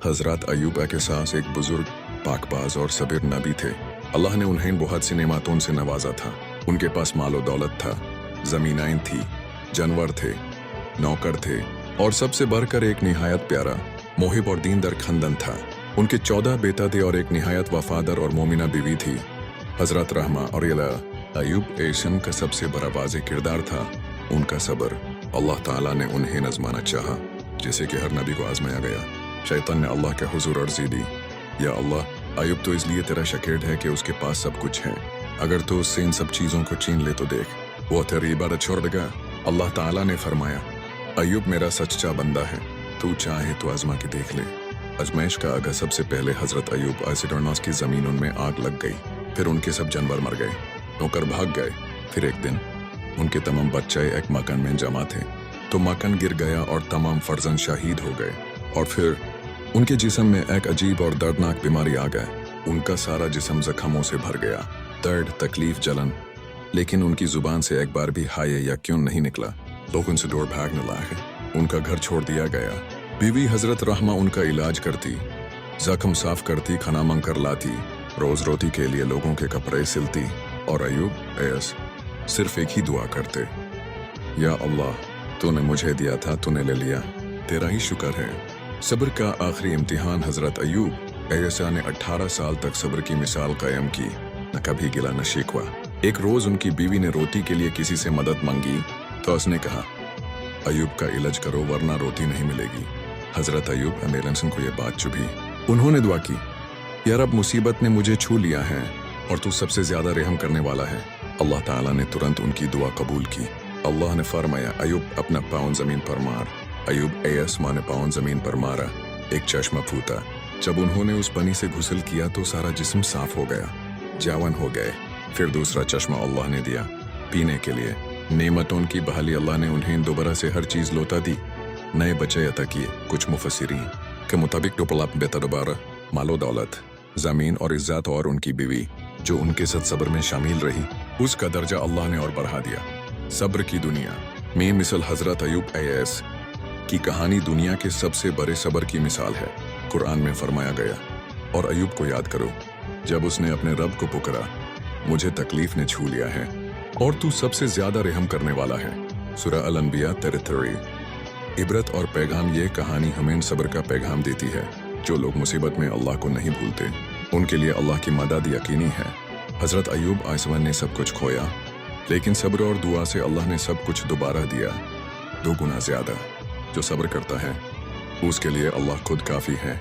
हजरत अयूब के साथ एक बुजुर्ग पाकबाज और सबीर नबी थे। अल्लाह ने उन्हें बहुत सी नेमतों से नवाजा था। उनके पास मालो दौलत था, जमीनाएं थी, जानवर थे, नौकर थे और सबसे बढ़कर एक निहायत प्यारा, मोहिब और दीनदार खंदन था। उनके 14 बेटा थे और एक निहायत वफादार और मोमिना बीवी थी। हजरत रहमा और अयूब एशन का सबसे बड़ा वाज़े किरदार था उनका सब्र। अल्लाह ताला ने उन्हें नजमाना चाहा, जैसे कि हर नबी को आजमाया गया। शैतान ने अल्लाह के हुजूर अर्जी दी, या अल्लाह, अयूब तो इसलिए तेरा शाकिर है कि उसके पास सब कुछ है, अगर तो उससे इन सब चीज़ों को छीन ले तो देख, वो तेरी इबादत छोड़ देगा। अल्लाह ताला ने फरमाया, अयूब मेरा सच्चा बंदा है, तू चाहे तो आजमा के देख ले। अजमाइश का आगा सबसे पहले हजरत अयूब आसिडोनास की ज़मीन उनमें आग लग गई, फिर उनके सब जानवर मर गए, नौकर भाग गए। फिर एक दिन उनके तमाम बच्चे एक मकान में जमा थे, तो मकान गिर गया और तमाम फर्जंद शहीद हो गए। और फिर उनके जिस्म में एक अजीब और दर्दनाक बीमारी आ गई। उनका सारा जिस्म जख्मों से भर गया, दर्द, तकलीफ, जलन, लेकिन उनकी जुबान से एक बार भी हाय या क्यों नहीं निकला। लोग उनसे दूर भागने लगे, उनका घर छोड़ दिया गया। बीवी हजरत रहमा उनका इलाज करती, जख्म साफ करती, खाना मंग कर लाती, रोज रोटी के लिए लोगों के कपड़े सिलती। और अयूब ऐस सिर्फ एक ही दुआ करते, या अल्लाह, तूने मुझे दिया था, तूने ले लिया, तेरा ही शुक्र है। सब्र का आखिरी इम्तिहान हजरत अयूब ऐसा ने 18 साल तक सब्र की मिसाल कायम की, न कभी गिला न शिकवा। एक रोज उनकी बीवी ने रोटी के लिए किसी से मदद मांगी, तो उसने कहा, अयूब का इलाज करो वरना रोटी नहीं मिलेगी। हजरत अयूब अमेरसन को यह बात चुभी। उन्होंने दुआ की, यार अब मुसीबत ने मुझे छू लिया है और तू सबसे ज्यादा रहम करने वाला है। अल्लाह ताला ने तुरंत उनकी दुआ कबूल की। अल्लाह ने फरमाया, अयूब अपना पाँव जमीन पर मार। अयूब एयसमा ने पाँव जमीन पर मारा, एक चश्मा फूटा। जब उन्होंने उस पानी से गुस्ल किया तो सारा जिस्म साफ हो गया, जावन हो गए। फिर दूसरा चश्मा अल्लाह ने दिया पीने के लिए। नेमतों की बहाली अल्लाह ने उन्हें दोबारा से हर चीज़ लौटा दी, नए बच्चे अता किए। कुछ मुफस्सिरीन के मुताबिक टोपलाप बेहतर दोबारा मालो दौलत, ज़मीन और इज्जत और उनकी बीवी जो उनके साथ सब्र में शामिल रही, उसका दर्जा अल्लाह ने और बढ़ा दिया। सब्र की दुनिया में मिसल हजरत अयूब ऐस की कहानी दुनिया के सबसे बड़े सब्र की मिसाल है। कुरान में फरमाया गया, और अयूब को याद करो जब उसने अपने रब को पुकारा, मुझे तकलीफ ने छू लिया है और तू सबसे ज्यादा रहम करने वाला है। सूरह अल-अंबिया 33। इबरत और पैगाम, ये कहानी हमें सब्र का पैगाम देती है। जो लोग मुसीबत में अल्लाह को नहीं भूलते, उनके लिए अल्लाह की मदद यकीनी है। हजरत अयूब आसमान ने सब कुछ खोया, लेकिन सब्र और दुआ से अल्लाह ने सब कुछ दोबारा दिया, 2 गुना ज्यादा। जो सब्र करता है उसके लिए अल्लाह खुद काफी है।